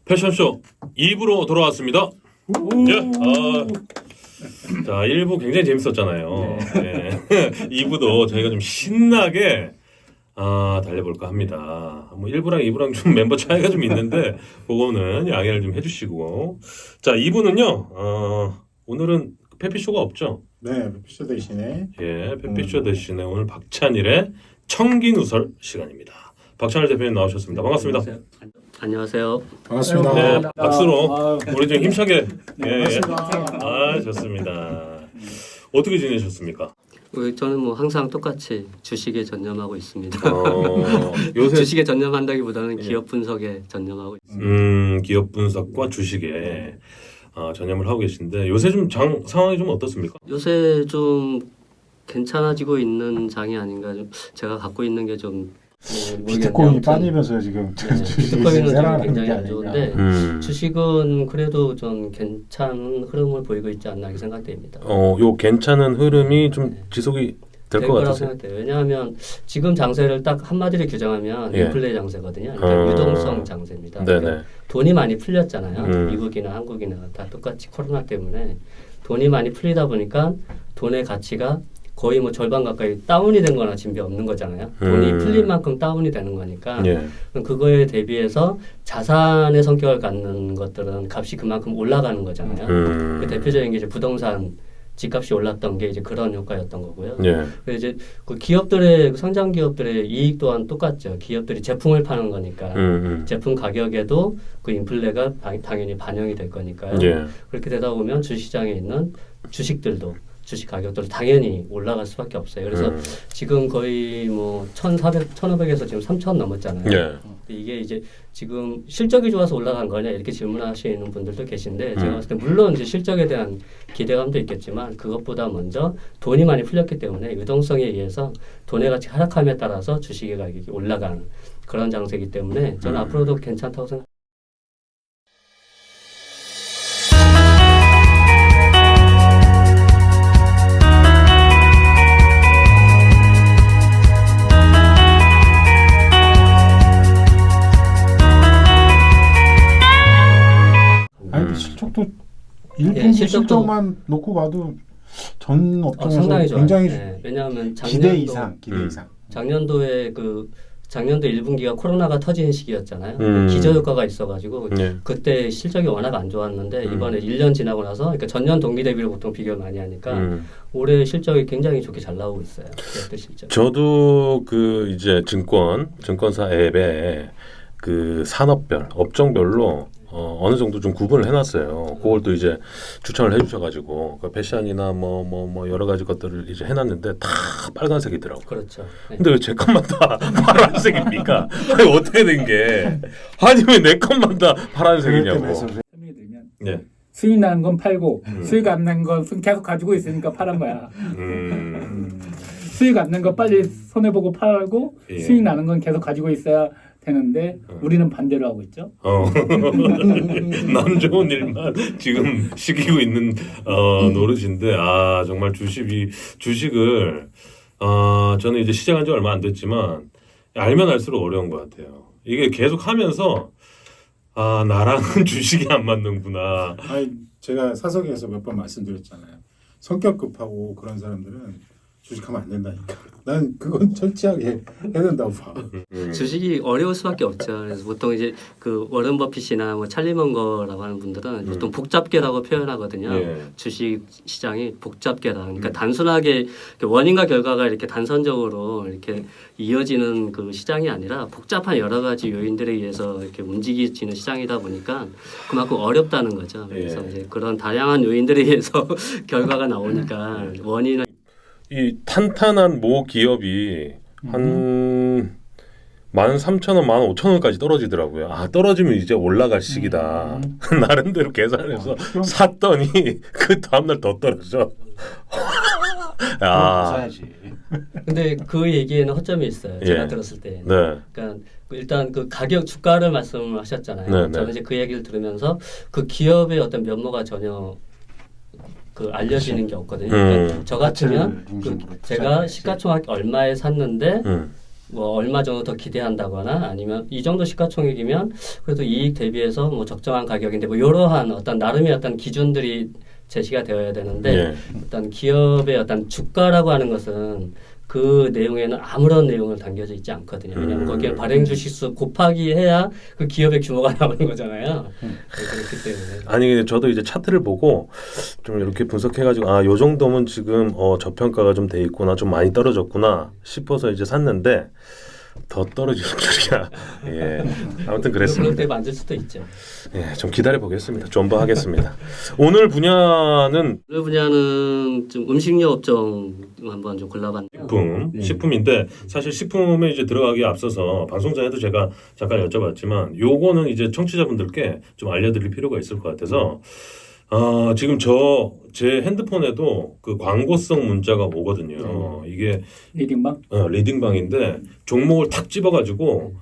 패션쇼 2부로 돌아왔습니다. 예. 자, 1부 굉장히 재밌었잖아요. 네. 2부도 저희가 좀 신나게 달려볼까 합니다. 뭐 1부랑 2부랑 좀 멤버 차이가 좀 있는데 그거는 양해를 좀 해주시고, 자, 2부는요. 오늘은 페피쇼가 없죠? 네, 페피쇼 대신에 페피쇼 대신에 오늘 박찬일의 청기누설 시간입니다. 박찬일 대표님 나오셨습니다. 반갑습니다. 안녕하세요. 반갑습니다. 네, 박수로 우리 좀 힘차게. 반갑습니다. 좋습니다. 어떻게 지내셨습니까? 저는 뭐 항상 똑같이 주식에 전념하고 있습니다. 요새 주식에 전념한다기보다는 기업 분석에 전념하고 있습니다. 기업 분석과 주식에 전념을 하고 계신데 요새 좀 상황이 좀 어떻습니까? 요새 좀 괜찮아지고 있는 장이 아닌가. 좀 제가 갖고 있는 게 좀 비트코인이 빠지면서 지금 비트코인은 지금 굉장히 안 아닌가. 좋은데 주식은 그래도 좀 괜찮은 흐름을 보이고 있지 않나 이렇게 생각됩니다. 요 괜찮은 흐름이 좀 지속이 될 것 거라고 같으세요? 생각돼요. 왜냐하면 지금 장세를 딱 한마디로 규정하면 예. 인플레 장세거든요. 그러니까 유동성 장세입니다. 네네. 그러니까 돈이 많이 풀렸잖아요. 미국이나 한국이나 다 똑같이 코로나 때문에 돈이 많이 풀리다 보니까 돈의 가치가 거의 뭐 절반 가까이 다운이 된 거나 진배 없는 거잖아요. 돈이 풀린 만큼 다운이 되는 거니까 예. 그럼 그거에 대비해서 자산의 성격을 갖는 것들은 값이 그만큼 올라가는 거잖아요. 그 대표적인 게 이제 부동산 집값이 올랐던 게 이제 그런 효과였던 거고요. 예. 그래서 이제 그 기업들의 성장 기업들의 이익 또한 똑같죠. 기업들이 제품을 파는 거니까 제품 가격에도 그 인플레가 당연히 반영이 될 거니까요. 예. 그렇게 되다 보면 주시장에 있는 주식들도 주식 가격들도 당연히 올라갈 수밖에 없어요. 그래서 지금 거의 뭐 1,400, 1,500에서 지금 3,000 넘었잖아요. 예. 이게 이제 지금 실적이 좋아서 올라간 거냐 이렇게 질문하시는 분들도 계신데 제가 봤을 때 물론 이제 실적에 대한 기대감도 있겠지만 그것보다 먼저 돈이 많이 풀렸기 때문에 유동성에 의해서 돈의 가치 하락함에 따라서 주식의 가격이 올라가는 그런 장세이기 때문에 저는 앞으로도 괜찮다고 생각합니다. 아니 실적도 1분기 실적만 놓고 봐도 전 업종에서 상당히 좋아요. 굉장히 왜냐하면 기대 이상. 작년도에 작년도 1분기가 코로나가 터지는 시기였잖아요. 기저효과가 있어가지고 그때 실적이 워낙 안 좋았는데 이번에 1년 지나고 나서 그러니까 전년 동기 대비로 보통 비교를 많이 하니까 올해 실적이 굉장히 좋게 잘 나오고 있어요. 기업들 실적. 저도 그 이제 증권사 앱에 그 산업별, 업종별로 어느 정도 좀 구분을 해놨어요. 그걸 또 이제 추천을 해주셔가지고 그 패션이나 뭐 여러 가지 것들을 이제 해놨는데 다 빨간색이더라고. 그렇죠. 네. 근데 왜 제 것만 다 파란색입니까? 아니 어떻게 된 게? 아니 왜 내 것만 다 파란색이냐고. 설명이 들면 네. 수익 나는 건 팔고 수익 안 나는 건 계속 가지고 있으니까 파란 거야. 수익 안 나는 거 빨리 손해 보고 팔고 예. 수익 나는 건 계속 가지고 있어야 되는데 우리는 반대로 하고 있죠. 남 좋은 일만 지금 시키고 있는 노릇인데 정말 주식을 저는 이제 시작한 지 얼마 안 됐지만 알면 알수록 어려운 것 같아요. 이게 계속 하면서 나랑은 주식이 안 맞는구나. 아니 제가 사석에서 몇 번 말씀드렸잖아요. 성격 급하고 그런 사람들은 주식하면 안 된다니까. 난 그건 철저하게 해야 된다고 봐. 주식이 어려울 수밖에 없죠. 그래서 보통 이제 그 워런 버핏이나 뭐 찰리 먼거라고 하는 분들은 보통 복잡계라고 표현하거든요. 예. 주식 시장이 복잡계다. 그러니까 단순하게 원인과 결과가 이렇게 단선적으로 이렇게 이어지는 그 시장이 아니라 복잡한 여러 가지 요인들에 의해서 이렇게 움직이지는 시장이다 보니까 그만큼 어렵다는 거죠. 그래서 예. 이제 그런 다양한 요인들에 의해서 결과가 나오니까 원인은 이 탄탄한 모 기업이 한 13,000원, 15,000원까지 떨어지더라고요. 떨어지면 이제 올라갈 시기다. 나름대로 계산해서 샀더니 그 다음날 더 떨어져. 사야지. 근데 그 얘기에는 허점이 있어요. 제가 예. 들었을 때. 네. 그러니까 일단 그 가격 주가를 말씀하셨잖아요. 네, 네. 저는 이제 그 얘기를 들으면서 그 기업의 어떤 면모가 전혀 그 알려지는 게 없거든요. 그러니까 저 같으면 제가 시가총액 얼마에 샀는데 뭐 얼마 정도 더 기대한다거나 아니면 이 정도 시가총액이면 그래도 이익 대비해서 뭐 적정한 가격인데 뭐 이러한 어떤 나름의 어떤 기준들이 제시가 되어야 되는데 예. 어떤 기업의 어떤 주가라고 하는 것은 그 내용에는 아무런 내용을 담겨져 있지 않거든요. 왜냐하면 거기에 발행 주식수 곱하기 해야 그 기업의 규모가 나오는 거잖아요. 그렇기 때문에. 아니 저도 이제 차트를 보고 좀 이렇게 분석해가지고 아 요 정도면 지금 저평가가 좀 돼 있구나, 좀 많이 떨어졌구나 싶어서 이제 샀는데 더 떨어지는 줄이야. 예. 아무튼 그럴 그랬습니다. 때 만들 수도 있죠. 예, 좀 기다려 보겠습니다. 존버하겠습니다. 오늘 분야는 오늘 분야는 좀 음식료 업종 한번 좀 골라봤는데요. 식품인데 사실 식품에 이제 들어가기에 앞서서 방송 전에도 제가 잠깐 여쭤봤지만 요거는 이제 청취자분들께 좀 알려드릴 필요가 있을 것 같아서 지금 제 핸드폰에도 그 광고성 문자가 오거든요. 이게 리딩방? 리딩방인데 종목을 탁 집어가지고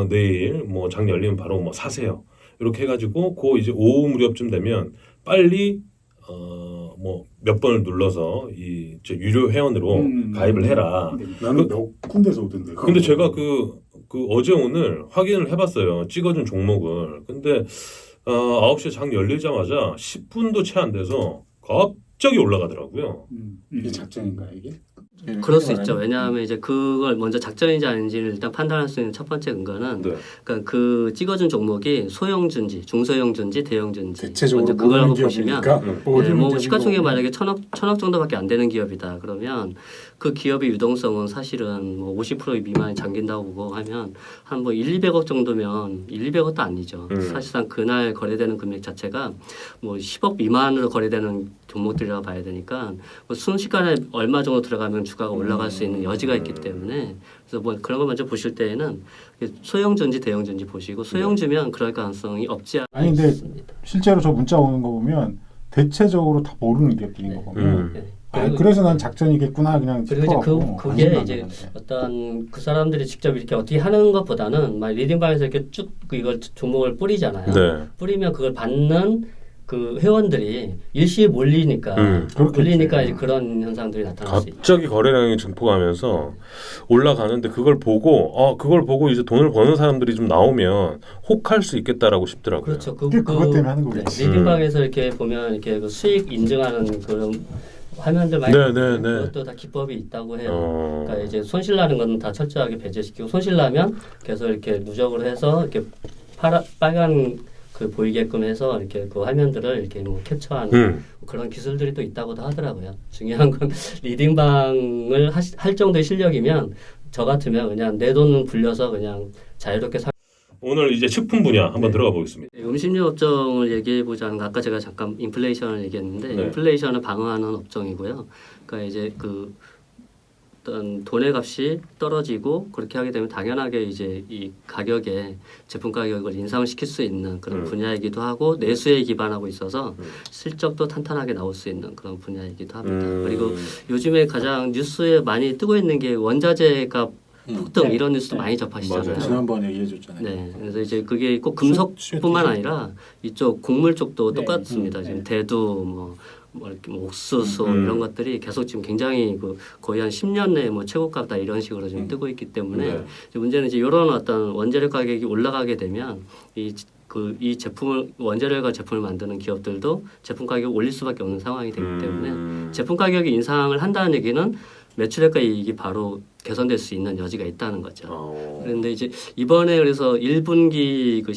내일 뭐 장 열리면 바로 뭐 사세요. 이렇게 해가지고 그 이제 오후 무렵쯤 되면 빨리 뭐 몇 번을 눌러서 저 유료 회원으로 가입을 해라. 나는 몇 군데서 오던데. 근데 제가 그 어제 오늘 확인을 해봤어요. 찍어준 종목을. 근데 9시에 장 열리자마자 10분도 채 안 돼서 갑자기 올라가더라고요. 이게 작전인가 이게? 그럴 수 있죠. 왜냐하면 이제 그걸 먼저 작전인지 아닌지를 일단 판단할 수 있는 첫 번째 근거는 네. 그러니까 그 찍어준 종목이 소형주인지 중소형주인지 대형주인지 대체적으로 먼저 그걸 한번 보시면 뭐 네, 시가총액 만약에 천억 정도밖에 안 되는 기업이다 그러면 그 기업의 유동성은 사실은 뭐 50% 미만이 잠긴다고 보고 하면 한 뭐 1,200억 정도면 1,200억도 아니죠. 사실상 그날 거래되는 금액 자체가 뭐 10억 미만으로 거래되는 종목들이라고 봐야 되니까 뭐 순식간에 얼마 정도 들어가면 주가가 올라갈 수 있는 여지가 있기 때문에 그래서 뭐 그런 거 먼저 보실 때에는 소형주인지 대형주인지 보시고 소형주면 그럴 가능성이 없지 아니 근데 않습니다. 실제로 저 문자 오는 거 보면 대체적으로 다 모르는 기업들인 거 보면 네. 그래서 난 작전이겠구나 그냥 그리고 이제 싶어갖고 그게 관심도 안 이제 가는데. 어떤 그 사람들이 직접 이렇게 어떻게 하는 것보다는 막 리딩방에서 이렇게 쭉 이걸 종목을 뿌리잖아요. 네. 뿌리면 그걸 받는 그 회원들이 일시에 몰리니까 그렇겠지. 몰리니까 이제 그런 현상들이 나타날 수 있죠. 갑자기 거래량이 증폭하면서 올라가는데 그걸 보고 이제 돈을 버는 사람들이 좀 나오면 혹할 수 있겠다라고 싶더라고요. 그렇죠. 그게 그것 때문에 하는 거겠지. 리딩방에서 이렇게 보면 이렇게 그 수익 인증하는 그런 화면들 많이 네, 있는데 네, 네. 그것도 다 기법이 있다고 해요. 그러니까 이제 손실 나는 건 다 철저하게 배제시키고 손실 나면 계속 이렇게 누적을 해서 이렇게 빨간 그 보이게끔 해서 이렇게 그 화면들을 이렇게 뭐 캡처하는 그런 기술들이 또 있다고도 하더라고요. 중요한 건 리딩방을 할 정도의 실력이면 저 같으면 그냥 내 돈은 불려서 그냥 자유롭게 오늘 이제 식품 분야 한번 들어가 보겠습니다. 음식료 업종을 얘기해 보자는 아까 제가 잠깐 인플레이션을 얘기했는데 네. 인플레이션을 방어하는 업종이고요. 그러니까 이제 그 어떤 돈의 값이 떨어지고 그렇게 하게 되면 당연하게 이제 이 가격에 제품 가격을 인상을 시킬 수 있는 그런 분야이기도 하고 내수에 기반하고 있어서 실적도 탄탄하게 나올 수 있는 그런 분야이기도 합니다. 그리고 요즘에 가장 뉴스에 많이 뜨고 있는 게 원자재가 폭등 이런 뉴스도 많이 접하시잖아요. 맞아요. 지난번에 얘기해줬잖아요. 네, 그래서 이제 그게 꼭 금속뿐만 아니라 이쪽 곡물 쪽도 네. 똑같습니다. 지금 대두 뭐 이렇게 뭐 옥수수 이런 것들이 계속 지금 굉장히 거의 한 10년 내에 뭐 최고가다 이런 식으로 지금 뜨고 있기 때문에 네. 이제 문제는 이제 이런 어떤 원재료 가격이 올라가게 되면 이 제품을 원재료가 제품을 만드는 기업들도 제품 가격을 올릴 수밖에 없는 상황이 되기 때문에 제품 가격이 인상을 한다는 얘기는 매출액과 이익이 바로 개선될 수 있는 여지가 있다는 거죠. 그런데 이제 이번에 그래서 1분기 그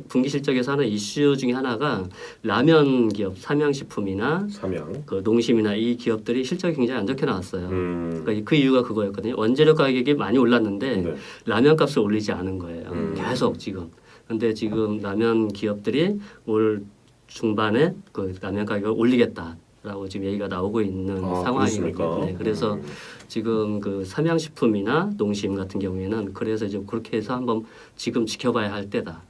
분기 실적에서 하는 이슈 중에 하나가 라면 기업 삼양식품이나 삼양. 그 농심이나 이 기업들이 실적이 굉장히 안 좋게 나왔어요. 그러니까 그 이유가 그거였거든요. 원재료 가격이 많이 올랐는데 네. 라면 값을 올리지 않은 거예요. 계속 지금. 근데 지금 라면 기업들이 올 중반에 그 라면 가격을 올리겠다라고 지금 얘기가 나오고 있는 상황이거든요. 네, 그래서 지금 그 삼양식품이나 농심 같은 경우에는 그래서 이제 그렇게 해서 한번 지금 지켜봐야 할 때다.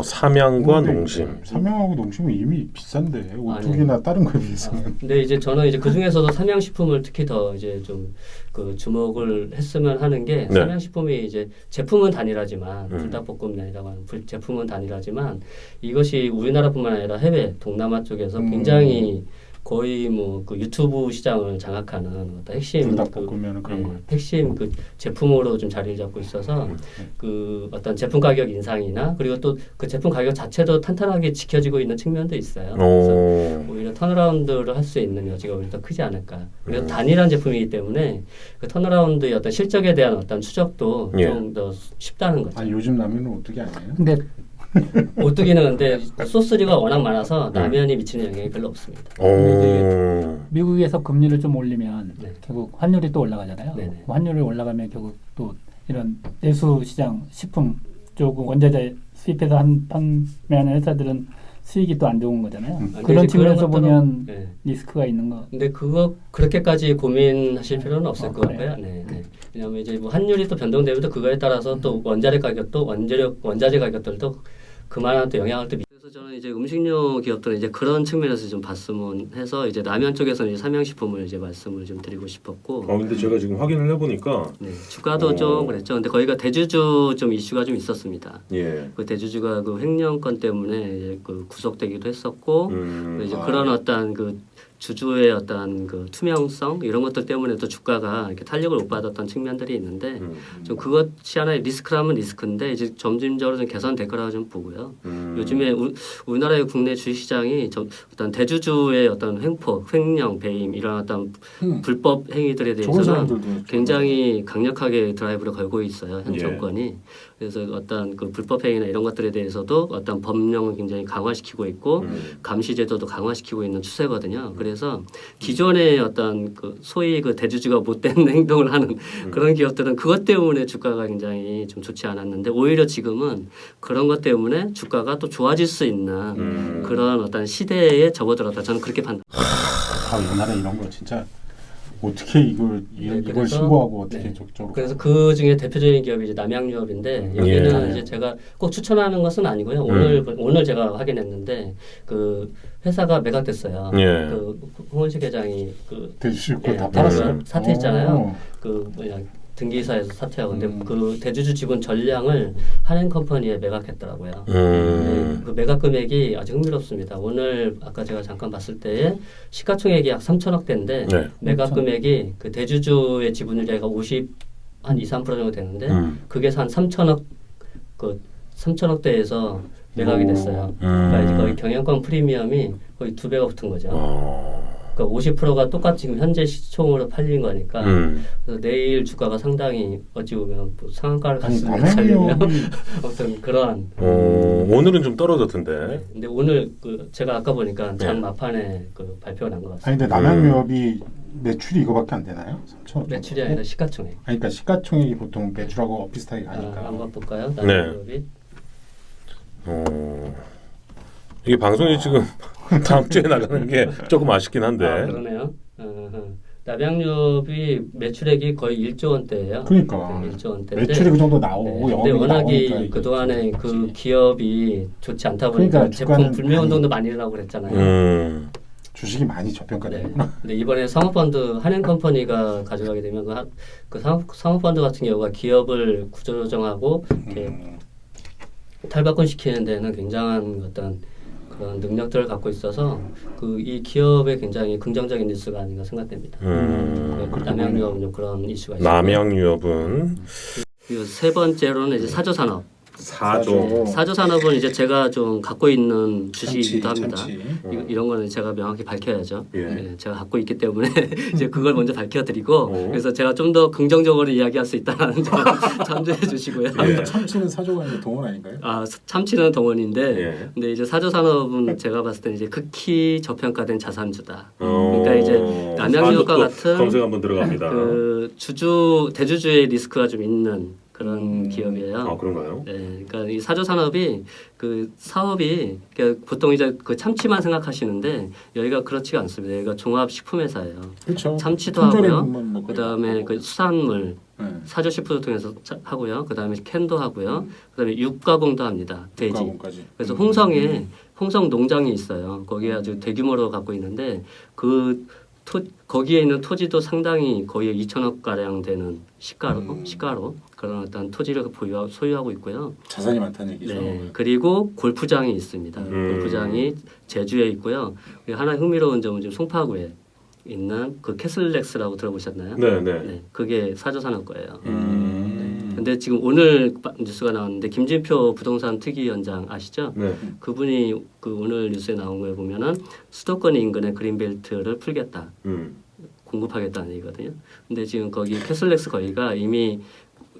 삼양과 농심. 삼양하고 농심은 이미 비싼데 오뚜기나 다른 거에 비해서는. 근데 이제 저는 이제 그 중에서도 삼양식품을 특히 더 이제 좀 그 주목을 했으면 하는 게 네. 삼양식품이 이제 제품은 단일하지만 불닭볶음면이라고 하는 제품은 단일하지만 이것이 우리나라뿐만 아니라 해외 동남아 쪽에서 굉장히 거의 뭐 그 유튜브 시장을 장악하는 어떤 핵심 불닭볶음면은 그런 거. 핵심 그 제품으로 좀 자리를 잡고 있어서 그 어떤 제품 가격 인상이나 그리고 또 그 제품 가격 자체도 탄탄하게 지켜지고 있는 측면도 있어요. 그래서 오히려 턴어라운드를 할 수 있는 여지가 오히려 더 크지 않을까. 그리고 단일한 제품이기 때문에 그 턴어라운드의 어떤 실적에 대한 어떤 추적도 예. 좀 더 쉽다는 거죠. 아니 요즘 라면은 어떻게 아니에요? 근데 오뚜기는 근데 소스류가 워낙 많아서 라면이 미치는 영향이 별로 없습니다. 미국에서 금리를 좀 올리면 네. 결국 환율이 또 올라가잖아요. 네네. 환율이 올라가면 결국 또 이런 내수 시장 식품 쪽 원자재 수입해서 판매하는 회사들은 수익이 또 안 좋은 거잖아요. 근데 그런 이제 그런 측면에서 것들은- 보면 네. 리스크가 있는 거. 근데 그거 그렇게까지 고민하실 필요는 없을 것 그래요? 같고요. 네, 네. 왜냐하면 이제 뭐 환율이 또 변동되면 또 그거에 따라서 또 원자재 가격도 원자재 가격들도 그만한 또 영향을 또 그래서 저는 이제 음식료 기업들은 이제 그런 측면에서 좀 봤으면 해서 이제 라면 쪽에서는 이제 삼양식품을 이제 말씀을 좀 드리고 싶었고. 근데 제가 지금 확인을 해보니까 네, 주가도 좀 그랬죠. 근데 거기가 대주주 좀 이슈가 좀 있었습니다. 예. 그 대주주가 그 횡령건 때문에 이제 그 구속되기도 했었고 이제 그런 어떤 그 주주의 어떤 그 투명성 이런 것들 때문에 또 주가가 이렇게 탄력을 못 받았던 측면들이 있는데 좀 그것이 하나의 리스크라면 리스크인데 이제 점진적으로 좀 개선될 거라고 좀 보고요. 요즘에 우리나라의 국내 주식시장이 좀 어떤 대주주의 어떤 횡포, 횡령, 배임 이런 어떤 불법 행위들에 좋은 대해서는 사람들도 굉장히 강력하게 드라이브를 걸고 있어요. 현 예. 정권이. 그래서 어떤 그 불법 행위나 이런 것들에 대해서도 어떤 법령을 굉장히 강화시키고 있고 감시 제도도 강화시키고 있는 추세거든요. 그래서 기존의 어떤 그 소위 그 대주주가 못된 행동을 하는 그런 기업들은 그것 때문에 주가가 굉장히 좀 좋지 않았는데 오히려 지금은 그런 것 때문에 주가가 또 좋아질 수 있는 그런 어떤 시대에 접어들었다. 저는 그렇게 판단. 우리나라 이런 거 진짜 어떻게 이걸 그래서- 신고하고 어떻게 네. 적극적으로 그래서 그 중에 대표적인 기업이 이제 남양유업인데 여기는 예. 이제 제가 꼭 추천하는 것은 아니고요. 오늘 제가 확인했는데 그 회사가 매각됐어요. 예. 그 홍원식 회장이 그 대주실 예, 거다 팔았어요. 사퇴했잖아요. 오. 그 뭐냐 등기사에서 사퇴하고 근데 그 대주주 지분 전량을 한행컴퍼니에 매각했더라고요. 네, 그 매각 금액이 아주 흥미롭습니다. 오늘 아까 제가 잠깐 봤을 때에 시가총액이 약 3천억대인데 네. 매각 금액이 그 대주주의 지분율이 한 2, 3% 정도 되는데 그게 한 3천억 그 3천억대에서 매각이 됐어요. 그러니까 이제 거의 경영권 프리미엄이 거의 2배가 붙은 거죠. 그러니까 50%가 똑같이 지금 현재 시총으로 팔린 거니까 그래서 내일 주가가 상당히 어찌 보면 뭐 상한가를 아니 갔으면 살려면 남양유업이 아무튼 그러한 오늘은 좀 떨어졌던데. 근데 오늘 그 제가 아까 보니까 장 네. 마판에 그 발표가 난 것 같습니다. 아니 근데 남양유업이 매출이 이거밖에 안 되나요? 3천억 매출이 아니라 시가총액. 아니 그러니까 시가총액이 보통 매출하고 비슷하게 가니까 한번 볼까요? 네. 남양유업이 이게 방송이 지금 다음 주에 나가는 게 조금 아쉽긴 한데. 그러네요. 남양유업이 매출액이 거의 1조 원대예요. 그러니까 네, 1조 원대인데 매출이 그 정도 나오고 근데 영업이 워낙에 나오니까 그 동안에 이게 그 그렇지. 기업이 좋지 않다 보니까 그러니까 제품 주가는 불매 많이- 운동도 많이 일어나고 그랬잖아요. 주식이 많이 네. 저평가되구나. 근데 이번에 사모펀드 한행컴퍼니가 가져가게 되면 그 사모펀드 같은 경우가 기업을 구조조정하고 이렇게 탈바꿈시키는 데는 굉장한 어떤 그런 능력들을 갖고 있어서 그 이 기업에 굉장히 긍정적인 뉴스가 아닌가 생각됩니다. 남양유업은 좀 그런 이슈가 있어요. 남양유업은 그리고 세 번째로는 이제 사조산업. 사조. 사조산업은 이제 제가 좀 갖고 있는 주식이기도 합니다. 참치. 이런 거는 제가 명확히 밝혀야죠. 예. 네, 제가 갖고 있기 때문에 이제 그걸 먼저 밝혀드리고 그래서 제가 좀 더 긍정적으로 이야기할 수 있다는 점 참조해 주시고요. 예. 참치는 사조가 아니라 동원 아닌가요? 참치는 동원인데 예. 근데 이제 사조산업은 제가 봤을 때 이제 극히 저평가된 자산주다. 어. 그러니까 이제 남양유업과 또 같은 검색 한번 들어갑니다. 그 대주주의 리스크가 좀 있는 그런 기업이에요. 아 그런가요? 네, 그러니까 이 사조산업이 그 사업이 그러니까 보통 이제 그 참치만 생각하시는데 여기가 그렇지가 않습니다. 여기가 종합식품회사예요. 그렇죠. 참치도 품절의 하고요. 부분만 뭐 그다음에 그 수산물 네. 사조식품을 통해서 하고요. 그다음에 캔도 하고요. 그다음에 육가공도 합니다. 돼지. 가공까지. 그래서 홍성에 홍성 농장이 있어요. 거기에 아주 대규모로 갖고 있는데 거기에 있는 토지도 상당히 거의 2천억 가량 되는 시가로 그런 어떤 토지를 소유하고 있고요. 자산이 많다는 얘기죠. 네. 그리고 골프장이 있습니다. 골프장이 제주에 있고요. 그리고 하나 흥미로운 점은 지금 송파구에 있는 그 캐슬렉스라고 들어보셨나요? 네, 네. 네, 그게 사조산업 거예요. 근데 지금 오늘 뉴스가 나왔는데 김진표 부동산 특위위원장 아시죠? 네. 그분이 그 오늘 뉴스에 나온 거에 보면은 수도권 인근의 그린벨트를 풀겠다, 공급하겠다는 얘기거든요. 근데 지금 거기 캐슬렉스 거기가 이미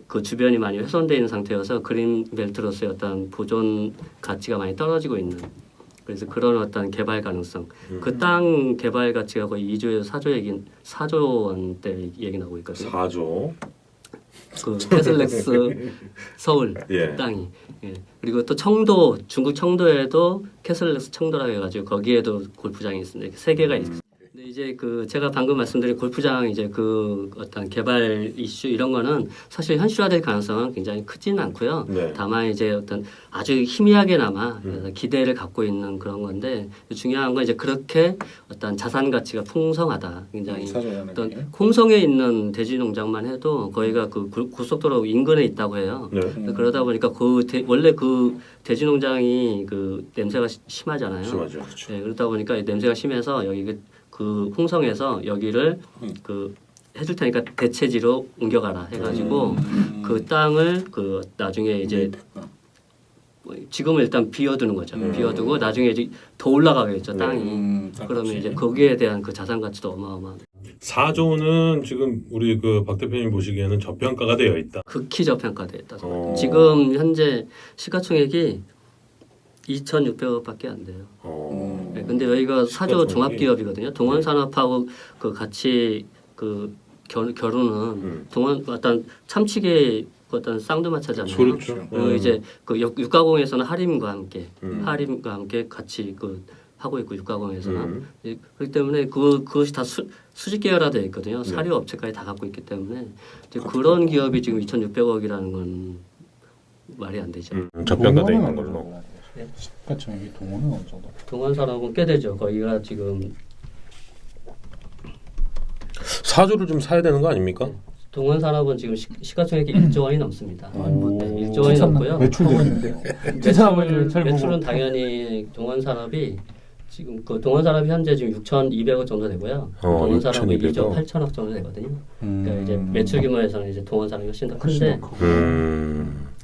그 주변이 많이 훼손되어 있는 상태여서 그린벨트로서의 어떤 보존 가치가 많이 떨어지고 있는. 그래서 그런 어떤 개발 가능성, 그 땅 개발 가치가 거의 2조에서 4조 원대 얘기 나오고 있거든요. 4조. 그 캐슬렉스 서울 예. 땅이. 예. 그리고 또 청도, 중국 청도에도 캐슬렉스 청도라고 해가지고 거기에도 골프장이 있습니다. 세 개가 있습니다. 근데 이제 그 제가 방금 말씀드린 골프장 이제 그 어떤 개발 이슈 이런 거는 사실 현실화될 가능성은 굉장히 크지는 않고요. 네. 다만 이제 어떤 아주 희미하게나마 기대를 갖고 있는 그런 건데 중요한 건 이제 그렇게 어떤 자산 가치가 풍성하다. 굉장히 어떤 홍성에 있는 돼지 농장만 해도 거기가 그 고속도로 인근에 있다고 해요. 네. 그러다 보니까 원래 그 돼지 농장이 그 냄새가 심하잖아요. 심하죠. 그렇죠. 네, 그러다 보니까 이 냄새가 심해서 여기 그 홍성에서 여기를 그 해줄 테니까 대체지로 옮겨가라 해가지고 그 땅을 그 나중에 이제 지금은 일단 비워두는 거죠. 비워두고 나중에 이제 더 올라가겠죠 땅이. 그러면 이제 거기에 대한 그 자산 가치도 어마어마한. 4조는 지금 우리 그 박 대표님 보시기에는 저평가가 되어 있다. 극히 저평가되어 있다. 지금 현재 시가총액이 2,600억밖에 안 돼요. 네, 근데 여기가 사조 종합기업이거든요. 동원산업하고 그 같이 그 결혼은 동원 어떤 참치계 어떤 쌍두마차잖아요. 그렇죠. 그리고 이제 그 육가공에서는 하림과 함께 같이 그 하고 있고 육가공에서는 그렇기 때문에 그것이 다 수직 계열화되어 있거든요. 사료 업체까지 다 갖고 있기 때문에 이제 그런 기업이 지금 2,600억이라는 건 말이 안 되죠. 저평가되어 있는 걸로. 시가총액이 동원은 어느 정도? 동원산업은 꽤 되죠. 거기가 지금 4조를 좀 사야 되는 거 아닙니까? 동원산업은 지금 시가총액이 1조 원이 넘습니다. 네, 1조 원이 넘고요. 매출도 있는데. 매출은 당연히 동원산업이 지금 그 동원산업이 현재 지금 6,200억 정도 되고요. 동원산업이 2조 8천억 정도 되거든요. 그러니까 이제 매출 규모에서는 이제 동원산업이 훨씬 더 큰데.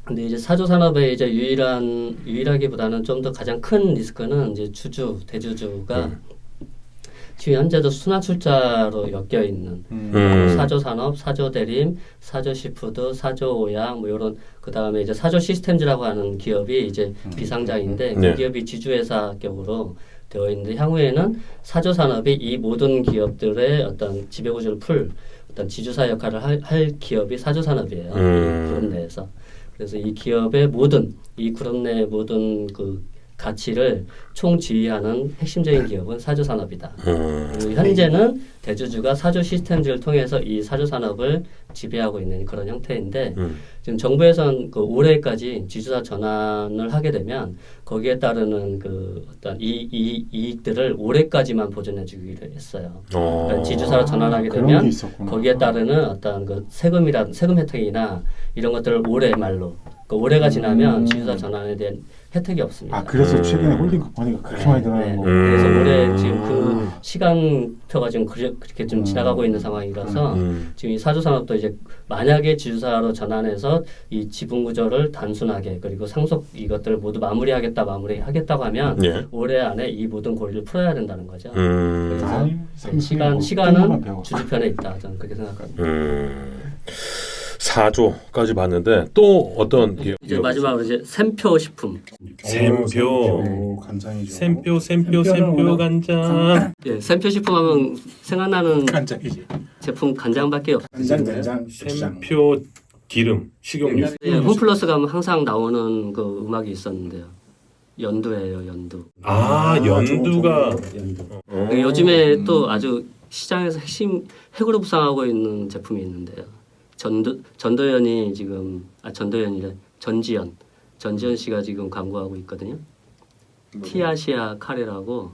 근데 이제 사조 산업의 이제 유일하기보다는 좀 더 가장 큰 리스크는 이제 대주주가 지금 현재도 순환출자로 엮여 있는 사조 산업, 사조 대림, 사조 시푸드, 사조 오양 뭐 이런 그 다음에 이제 사조 시스템즈라고 하는 기업이 이제 비상장인데 그 기업이 지주회사격으로 되어 있는데 향후에는 사조 산업이 이 모든 기업들의 어떤 지배구조를 풀 어떤 지주사 역할을 할 기업이 사조 산업이에요. 이 그룹 내에서. 그래서 이 기업의 이 그룹 내 모든 그 가치를 총지휘하는 핵심적인 기업은 사조산업이다. 그리고 현재는 대주주가 사조 시스템즈를 통해서 이 사조산업을 지배하고 있는 그런 형태인데 지금 정부에서는 그 올해까지 지주사 전환을 하게 되면 거기에 따르는 그 어떤 이익들을 올해까지만 보존해 주기로 했어요. 그러니까 지주사로 전환하게 되면 거기에 따르는 어떤 그 세금 혜택이나 이런 것들을 올해 말로 올해가 지나면 지주사 전환에 대한 혜택이 없습니다. 그래서 최근에 홀딩 쿠폰이 그렇게 많이 들어가는 거고. 그래서 올해 지금 그 시간표가 지금 그렇게 좀 지나가고 있는 상황이라서 지금 이 사조산업도 이제 만약에 지주사로 전환해서 이 지분 구조를 단순하게 그리고 상속 이것들을 모두 마무리하겠다고 하면 올해 안에 이 모든 고리를 풀어야 된다는 거죠. 그래서 시간은 주주편에 있다. 저는 그렇게 생각합니다. 4조까지 봤는데 또 어떤 기업? 이제 마지막으로 이제 샘표 식품. 샘표 간장이죠. 샘표 간장. 예, 샘표 식품 하면 생각나는 간장이지. 제품 간장밖에 없어요. 간장, 된장, 고추장. 샘표 기름 식용유. 예, 홈플러스 가면 항상 나오는 그 음악이 있었는데요. 연두예요, 연두. 연두가. 요즘에 또 아주 시장에서 핵으로 부상하고 있는 제품이 있는데요. 전도연이 지금 전도연이래 전지현 씨가 지금 광고하고 있거든요. 티아시아 카레라고.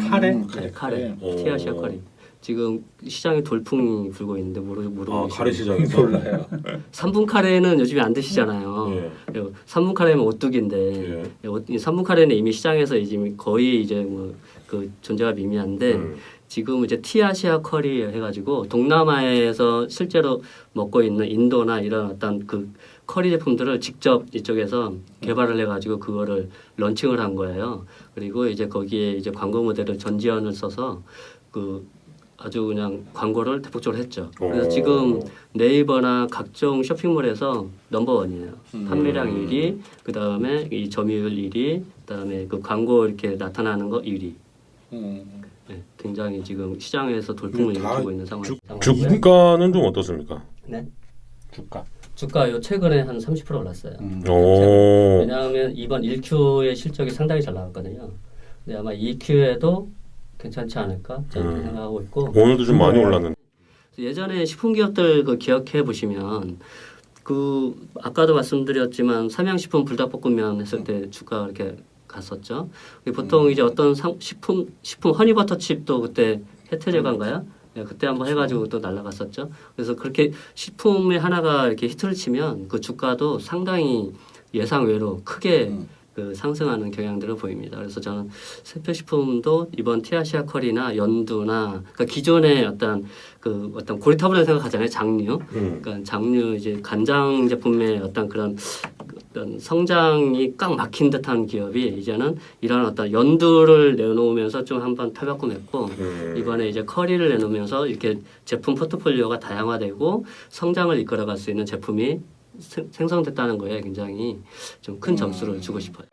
카레? 네, 카레. 티아시아 카레. 지금 시장에 돌풍이 불고 있는데 모르고 카레 시장에서 몰라요. 3분 카레는 요즘에 안 드시잖아요. 예. 3분 카레면 오뚜기인데 예. 이 3분 카레는 이미 시장에서 이제 거의 이제 뭐 그 존재가 미미한데 지금 이제 티아시아 커리 해가지고 동남아에서 실제로 먹고 있는 인도나 이런 어떤 그 커리 제품들을 직접 이쪽에서 개발을 해가지고 그거를 런칭을 한 거예요. 그리고 이제 거기에 이제 광고 모델을 전지현을 써서 그 아주 그냥 광고를 대폭적으로 했죠. 그래서 지금 네이버나 각종 쇼핑몰에서 넘버원이에요. 판매량 1위, 그 다음에 이 점유율 1위, 그 다음에 그 광고 이렇게 나타나는 거 1위. 네, 굉장히 지금 시장에서 돌풍을 다 일으키고 있는 상황이고요. 주가는 좀 어떻습니까? 네. 주가. 주가 요 최근에 한 30% 올랐어요. 오. 왜냐하면 이번 1Q의 실적이 상당히 잘 나왔거든요. 근데 아마 2Q에도 괜찮지 않을까 저는 생각하고 있고. 오늘도 좀 많이 올랐는데. 예전에 식품 기업들 그 기억해 보시면 그 아까도 말씀드렸지만 삼양식품 불닭볶음면 했을 때 주가 이렇게 갔었죠. 보통 이제 어떤 식품 허니버터칩도 그때 혜태제과인가요? 네, 그때 한번 해가지고 또 날라갔었죠. 그래서 그렇게 식품의 하나가 이렇게 히트를 치면 그 주가도 상당히 예상 외로 크게 그 상승하는 경향들을 보입니다. 그래서 저는 생필식품도 이번 티아시아 컬이나 연두나 그러니까 기존의 어떤 그 어떤 고리타분하게 생각하잖아요. 장류. 그러니까 장류 이제 간장 제품의 어떤 그런 성장이 꽉 막힌 듯한 기업이 이제는 이런 어떤 연두를 내놓으면서 좀 한번 탈바꿈했고 이번에 이제 커리를 내놓으면서 이렇게 제품 포트폴리오가 다양화되고 성장을 이끌어갈 수 있는 제품이 생성됐다는 거에 굉장히 좀 큰 점수를 주고 싶어요.